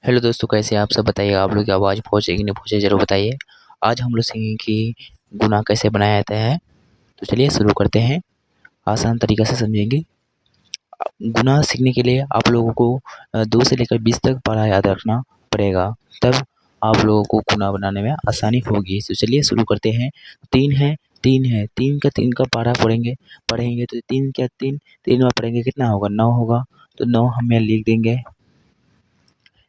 Hello दोस्तों, कैसे हैं आप सब? बताइए आप लोग की आवाज़ पहुँचे कि नहीं पहुँचे, ज़रूर बताइए। आज हम लोग सीखेंगे कि गुना कैसे बनाया जाता है। तो चलिए शुरू करते हैं। आसान तरीक़े से समझेंगे। गुना सीखने के लिए आप लोगों को 2 से लेकर 20 तक पढ़ा याद रखना पड़ेगा, तब आप लोगों को गुना बनाने में आसानी होगी। तो चलिए शुरू करते हैं। 3 है, 3 है, 3 का पढ़ा पढ़ेंगे तो 3 क्या 3, 3 बार पढ़ेंगे कितना होगा? 9 होगा। तो 9 हम यहाँ लिख देंगे,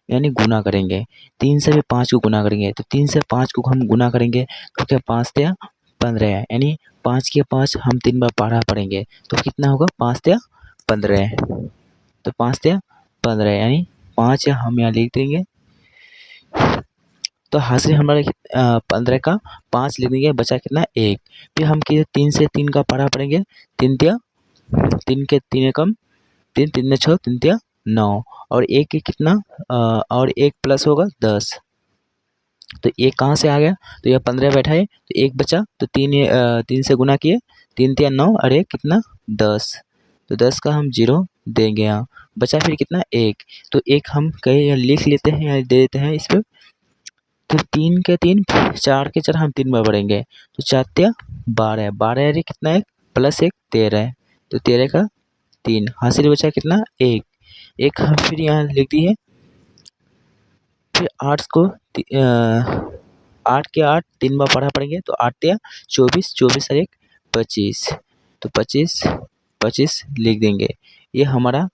यानी गुना करेंगे। 3 से भी 5 को गुना करेंगे, तो 3 से 5 को हम गुना करेंगे तो क्या 5 तिया 15, यानी 5 के 5 हम 3 बार पढ़ा पढ़ेंगे तो कितना होगा? 5 तिया 15। तो 5 तिया 15 यानी 5 हम यहाँ लिख देंगे। तो हासिल हमारा 15 का 5 लिख देंगे, बचा कितना? 1। फिर हम 3 से 3 का पढ़ा पढ़ेंगे। 3 तिया 3 के 3 एकम 3, 3 6, 3 तिया 9 और 1 के कितना और 1 प्लस होगा 10। तो 1 कहाँ से आ गया? तो यह 15 बैठा है तो 1 बचा, तो 3 से गुना किए, 3 तिया 9 और 1 कितना? 10। तो 10 का हम 0 देंगे यहाँ, बचा फिर कितना? 1। तो 1 हम कहीं लिख लेते हैं या दे देते हैं इस पे। तो 3 के 3, 4 के 4 हम 3 बार बढ़ेंगे तो 4 तिया 12, 12 यानी कितना? 1 प्लस 1 13। तो 13 का 3 हासिल बचा कितना? 1। 1 हम फिर यहाँ लिख दिए। फिर 8 को 8 के 8 3 बार पढ़ा पढ़ेंगे तो 8 तिया 24, 24 और 1 25। तो 25, 25 लिख देंगे। ये हमारा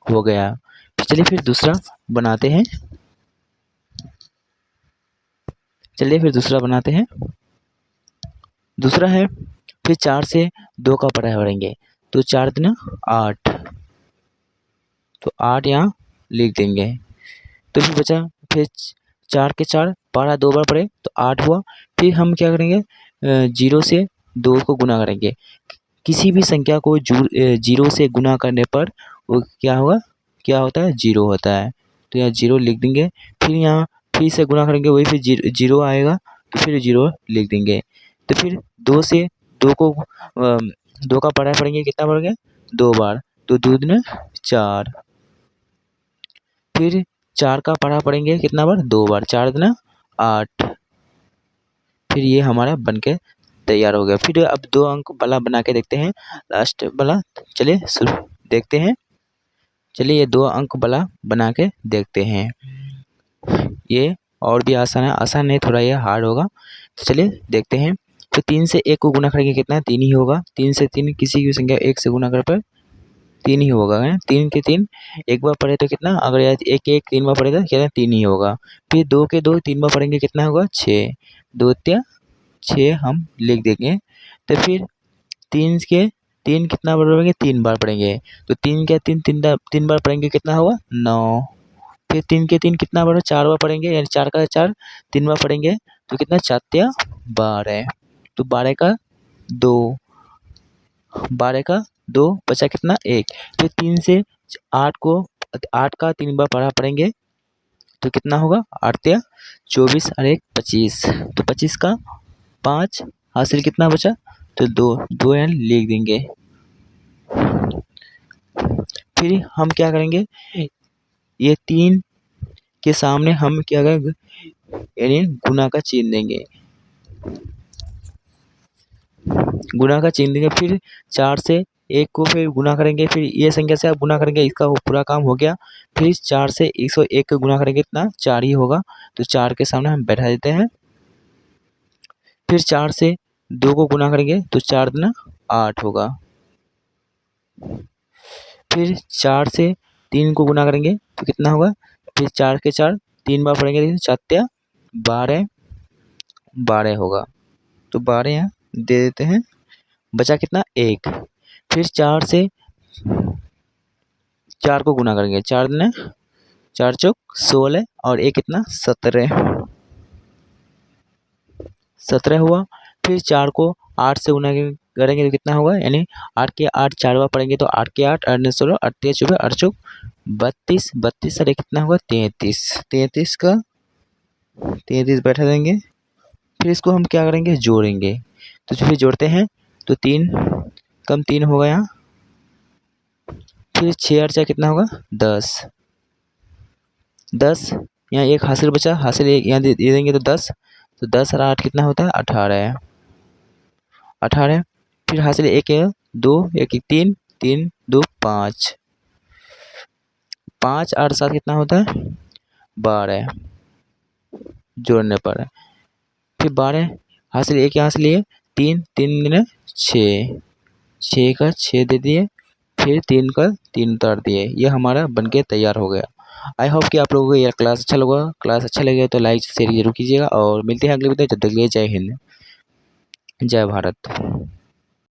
हो गया। चलिए फिर दूसरा बनाते हैं। दूसरा है, फिर 4 से 2 का पढ़ा पढ़ेंगे तो 4 दूना 8। तो 8 यहाँ लिख देंगे। तो फिर बचा, फिर 4 के 4 पढ़ा 2 बार पढ़े तो 8 हुआ। फिर हम क्या करेंगे? 0 से 2 को गुना करेंगे। किसी भी संख्या को 0 से गुना करने पर वो क्या होगा? क्या होता है? 0 होता है। तो यहाँ 0 लिख देंगे। फिर यहाँ फिर से गुना करेंगे, वही फिर 0 आएगा तो फिर 0 लिख देंगे। तो फिर 2 से 2 को 2 का पढ़ा पढ़ेंगे कितना पढ़ेंगे? 2 बार, तो 2 दूना 4। फिर 4 का पढ़ा पढ़ेंगे कितना बार? 2 बार, 4 दूना 8। फिर ये हमारा बनके तैयार हो गया। फिर अब 2 अंक वाला बना के देखते हैं, लास्ट वाला। चलिए शुरू देखते हैं। चलिए ये 2 अंक वाला बना के देखते हैं। ये और भी आसान है, आसान नहीं, थोड़ा ये हार्ड होगा। तो चलिए देखते हैं। तो 3 से 1 को गुना करेंगे कितना? 3 ही होगा। 3 से 3 किसी की संख्या 1 से गुना कर पर 3 ही होगा है। 3 के 3 एक बार पढ़े तो कितना? अगर 1 के 1 3 बार पढ़े तो कितना? 3 ही होगा। फिर 2 के 2 3 बार पढ़ेंगे कितना होगा? 6। 2 तिया 6 हम लिख देंगे। तो फिर 3 के 3 कितना बार पढ़ेंगे? 3 बार पढ़ेंगे। तो 3 के 3 3 बार पढ़ेंगे कितना होगा? 9। फिर 3 के 3 कितना बार? 4 बार पढ़ेंगे, यानी 4 का 4 3 बार पढ़ेंगे तो कितना? 4 तिया 12। तो 12 का 2, 12 का 2 बचा कितना? 1। फिर 3 से 8 को 8 का 3 बार पढ़ा पढ़ेंगे तो कितना होगा? 8 तिया 24 और 1 25। तो 25 का 5 हासिल कितना बचा? तो 2, 2 यहाँ लिख देंगे। फिर हम क्या करेंगे? ये 3 के सामने हम क्या करेंगे? यानी गुना का चिन्ह देंगे। गुना का चिन्ह देंगे। फिर 4 से 1 को फिर गुना करेंगे, फिर ये संख्या से आप गुना करेंगे, इसका पूरा काम हो गया। फिर 4 से 101 को गुना करेंगे कितना? 4 ही होगा। तो 4 के सामने हम बैठा देते हैं। फिर 4 से 2 को गुना करेंगे तो 4 दूना 8 होगा। फिर 4 से 3 को गुना करेंगे तो कितना होगा? फिर 4 के 4 3 बार पढ़ेंगे तो 4 तिया 12, 12 होगा। तो 12 यहाँ दे देते हैं। बचा कितना? 1। फिर 4 से 4 को गुना करेंगे, 4 दूना 4 चौक 16 और 1 कितना? 17, 17 हुआ। फिर 4 को 8 से गुना करेंगे तो कितना होगा? यानी 8 के 8 4 बार पढ़ेंगे तो 8 के 8 8 16 8 तेरह 24 8 चौक 32, 32 और 1 कितना होगा? 33, 33 का 33 बैठा देंगे। फिर इसको हम क्या करेंगे? जोड़ेंगे। तो फिर जोड़ते हैं तो 3 कम 3 होगा यहाँ। फिर 6 और 4 कितना होगा? 10। 10 यहाँ एक हासिल बचा, हासिल एक यहाँ दे देंगे तो 10, तो 10 और 8 कितना होता है 18, 18। फिर हासिल एक है 2, एक 3, 3 2 5, 5 8 7 कितना होता है 12 जोड़ने पर। फिर 12 हासिल एक यहाँ से लिए 3, 3 दूनी 6, 6 का 6 दे दिए, फिर 3 का 3 उतार दिए। ये हमारा बनके तैयार हो गया। आई होप कि आप लोगों को यह क्लास अच्छा लगा। क्लास अच्छा लगे तो लाइक शेयर जरूर कीजिएगा और मिलते हैं अगले वीडियो। जब तक के लिए जय हिंद, जय भारत।